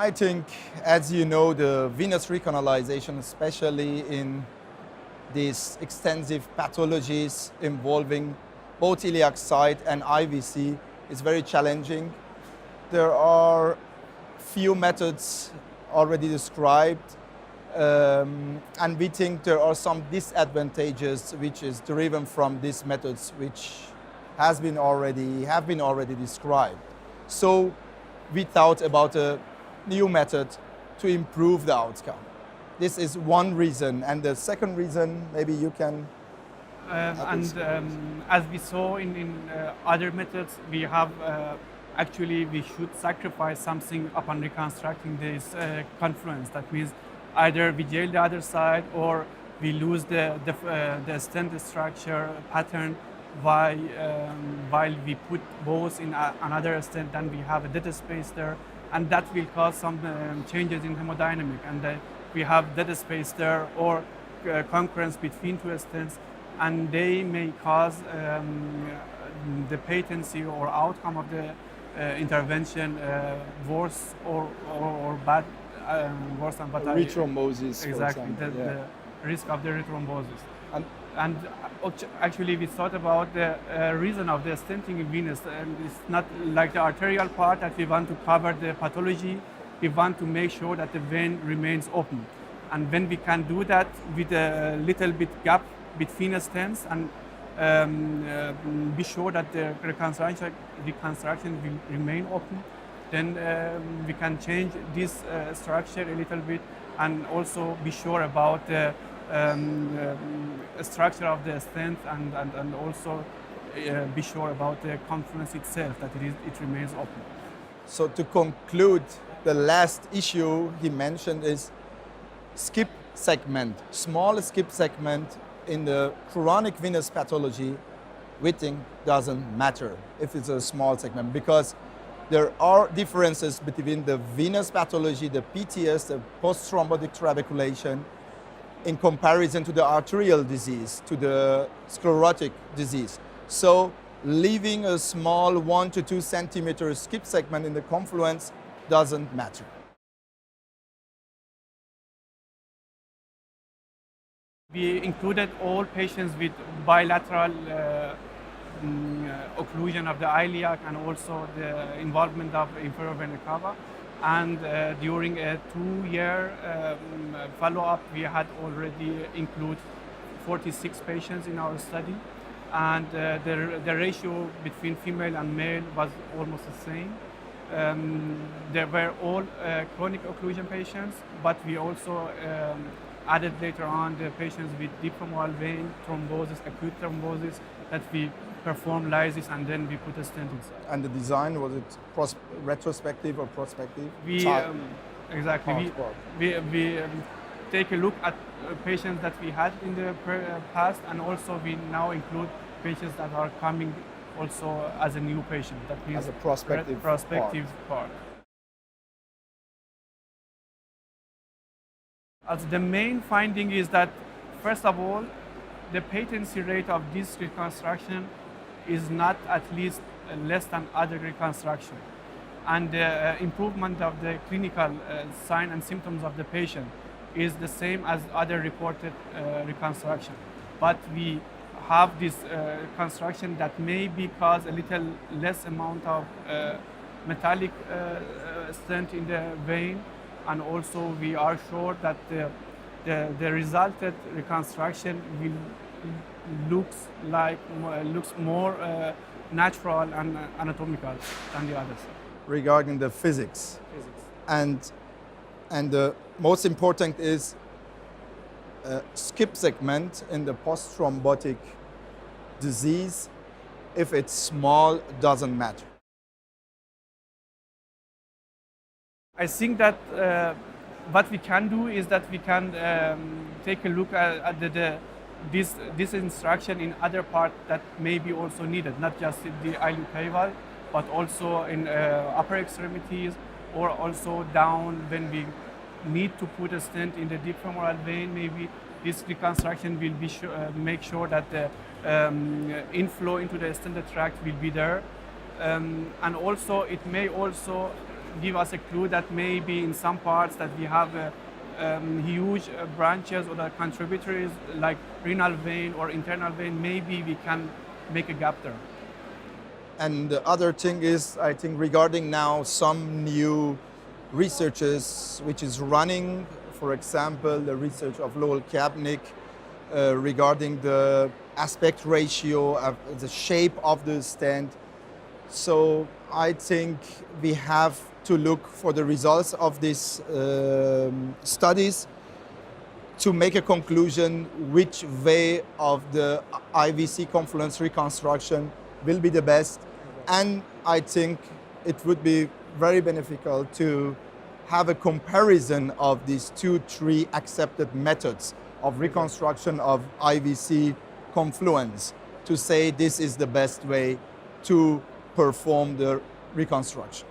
I think, as you know, the venous recanalization, especially in these extensive pathologies involving both iliac site and IVC, is very challenging. There are few methods already described, and we think there are some disadvantages which is driven from these methods, which have been already described. So we thought about a new method to improve the outcome. This is one reason, and the second reason, maybe you can. As we saw in other methods, we have actually we should sacrifice something upon reconstructing this confluence. That means either we jail the other side or we lose the stent structure pattern while we put both in another stent. Then we have a dead space there, and that will cause some changes in hemodynamic, and we have dead space there or concurrence between two stents, and they may cause the patency or outcome of the intervention worse or bad, worse than bad. Rethrombosis, exactly, the risk of the rethrombosis. And actually we thought about the reason of the stenting in venous, and it's not like the arterial part that we want to cover the pathology. We want to make sure that the vein remains open. And when we can do that with a little bit gap between the stents and be sure that the reconstruction will remain open, then we can change this structure a little bit and also be sure about the structure of the stent and also be sure about the confluence itself, that it remains open. So to conclude, the last issue he mentioned is skip segment, small skip segment in the chronic venous pathology. We think doesn't matter if it's a small segment, because there are differences between the venous pathology, the PTS, the post-thrombotic trabeculation, in comparison to the arterial disease, to the sclerotic disease. So leaving a small 1 to 2 centimeter skip segment in the confluence doesn't matter. We included all patients with bilateral occlusion of the iliac and also the involvement of inferior vena cava. And during a 2-year follow-up, we had already included 46 patients in our study. And the ratio between female and male was almost the same. They were all chronic occlusion patients, but we also added later on the patients with deep femoral vein thrombosis, acute thrombosis, that we perform lysis and then we put a stent inside. And the design, was it retrospective or prospective? Exactly. We take a look at patients that we had in the past, and also we now include patients that are coming also as a new patient. That means as a prospective part. As the main finding is that, first of all, the patency rate of this reconstruction is not at least less than other reconstruction. And the improvement of the clinical sign and symptoms of the patient is the same as other reported reconstruction. But we have this construction that may cause a little less amount of metallic stent in the vein, and also we are sure that the resulted reconstruction looks more natural and anatomical than the others. Regarding the physics. And the most important is skip segment in the post-thrombotic disease. If it's small, doesn't matter. I think that what we can do is that we can take a look at this instruction in other parts that may be also needed, not just in the iliocaval, but also in upper extremities, or also down when we need to put a stent in the deep femoral vein. Maybe this reconstruction will be make sure that the inflow into the stented tract will be there. And also it may also give us a clue that maybe in some parts that we have huge branches or the contributors like renal vein or internal vein, maybe we can make a gap there. And the other thing is, I think regarding now some new researches which is running, for example, the research of Lowell Kapnick regarding the aspect ratio of the shape of the stent. So I think we have to look for the results of these studies to make a conclusion which way of the IVC confluence reconstruction will be the best. And I think it would be very beneficial to have a comparison of these 2-3 accepted methods of reconstruction of IVC confluence to say this is the best way to perform the reconstruction.